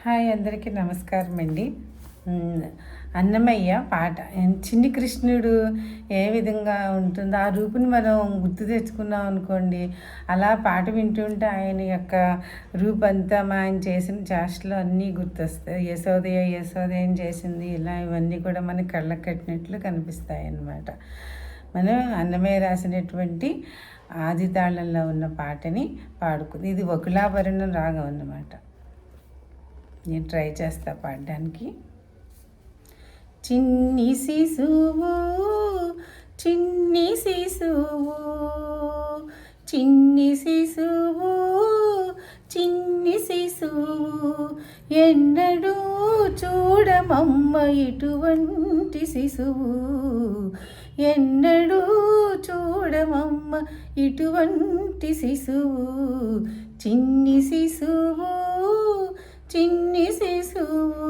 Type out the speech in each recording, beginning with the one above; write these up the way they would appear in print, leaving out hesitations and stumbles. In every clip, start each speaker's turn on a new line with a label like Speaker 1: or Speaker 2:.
Speaker 1: Hi, అందరికీ నమస్కారం అండి. అన్నమయ్య పాట చిన్ని కృష్ణుడు ఏ విధంగా ఉంటుందో ఆ రూపుని మనం గుర్తు తెచ్చుకున్నాం అనుకోండి. అలా పాట వింటుంటే ఆయన యొక్క రూపంతా ఆయన చేసిన చేష్టలు అన్నీ గుర్తొస్తాయి. యశోదయం చేసింది ఇలా ఇవన్నీ కూడా మనకి కళ్ళకు కట్టినట్లు కనిపిస్తాయి అన్నమాట. మనం అన్నమయ్య రాసినటువంటి ఆది తాళంలో ఉన్న పాటని పాడుకుంది. ఇది వకులాభరణం రాగం అన్నమాట. నేను ట్రై చేస్తా పాడడానికి. చిన్ని శిశువు చిన్ని శిశువు చిన్ని శిశువు చిన్ని శిశువు ఎన్నడూ చూడమమ్మ ఇటువంటి శిశువు ఎన్నడూ చూడమమ్మ ఇటువంటి శిశువు చిన్ని శిశువు చిన్ని శిశువు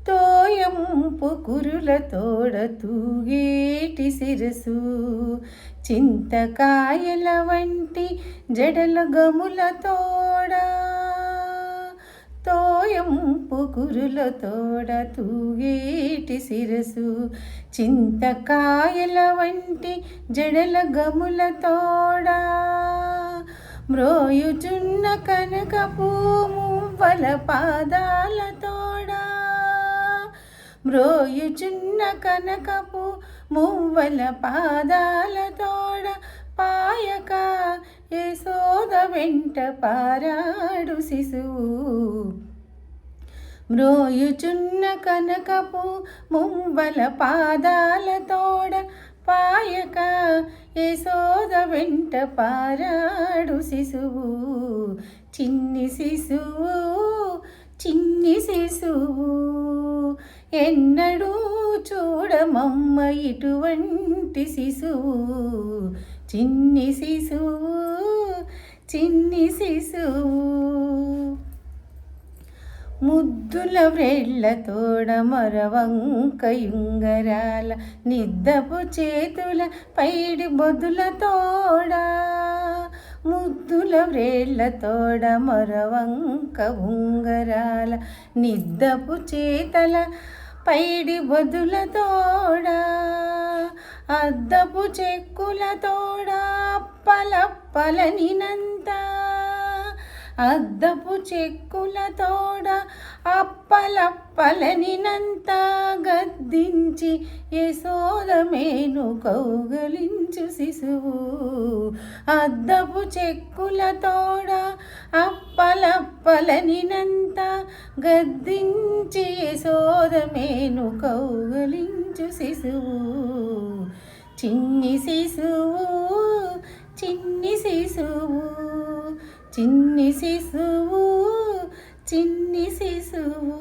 Speaker 1: తోయంపు కురుల తోడ తూగేటి శిరసు చింతకాయల వంటి జడల గముల తోడ తోయంపు కురుల తోడ తూగేటి శిరసు చింతకాయల వంటి జడల గముల తోడ మ్రోయుచున్న కనకపు మువ్వల పాదాల తోడా మ్రోయుచున్న కనకపు మువ్వల పాదాల తోడ పాయక యశోద వెంట పారాడు శిశువు మ్రోయుచున్న కనకపు మువ్వల పాదాల తోడ పాయక యశోద వెంట పారాడు శిశువు చిన్ని శిశువు చిన్ని శిశువు ఎన్నడూ చూడమమ్మ ఇటువంటి శిశువు చిన్ని శిశువు చిన్ని శిశువు ముద్దుల వ్రేళ్ల తోడ మరవంక యుంగరాల నిద్దపు చేతుల పైడి బొదుల తోడ ముద్దుల వ్రేళ్ల తోడ మరవంక ఉంగరాల నిద్దపు చేతల పైడి బొదుల తోడ అద్దపు చెక్కుల తోడ అప్పలప్పలనినంత అద్దపు చెక్కుల తోడ అప్పలప్పలనినంత గద్దించి యశోద మేను కౌగలించు శిశువు అద్దపు చెక్కుల తోడ అప్పలప్పలనినంత గద్దించి యశోద మేను కౌగలించు శిశువు చిన్ని శిశువు చిన్ని శిశువు చిన్ని శిశువు చిన్ని శిశువు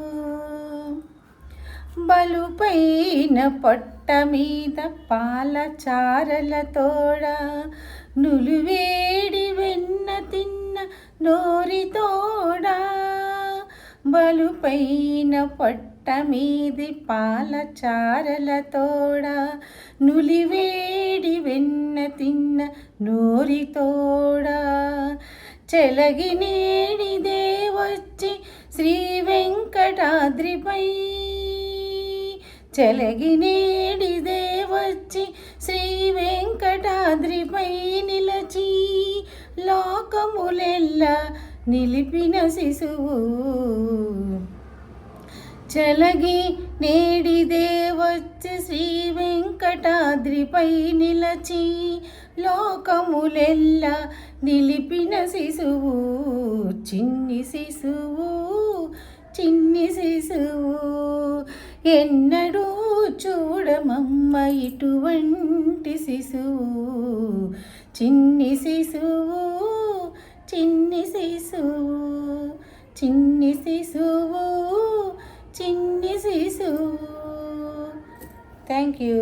Speaker 1: బలుపైన పొట్ట మీద పాల చారల తోడ నులివేడి వెన్న తిన్న నోరి తోడ బలుపైన పొట్ట మీది పాల చారల తోడ నులివేడి వెన్న తిన్న నోరి తోడ చెలగి నేడిదే వచ్చి శ్రీ వెంకటాద్రిపై చెలగి నేడిదే వచ్చి శ్రీ వెంకటాద్రిపై నిలచి లోకములెల్లా నిలిపిన శిశువు చెలగి నేడిదే వచ్చి శ్రీ వెంకటాద్రిపై నిలచి లోకములెల్లా నిలిపిన శిశువు చిన్ని శిశువు చిన్ని శిశువు ఎన్నడూ చూడమమ్మ ఇటువంటి శిశువు చిన్ని శిశువు చిన్ని శిశువు చిన్ని శిశువు చిన్ని శిశువు. Thank you.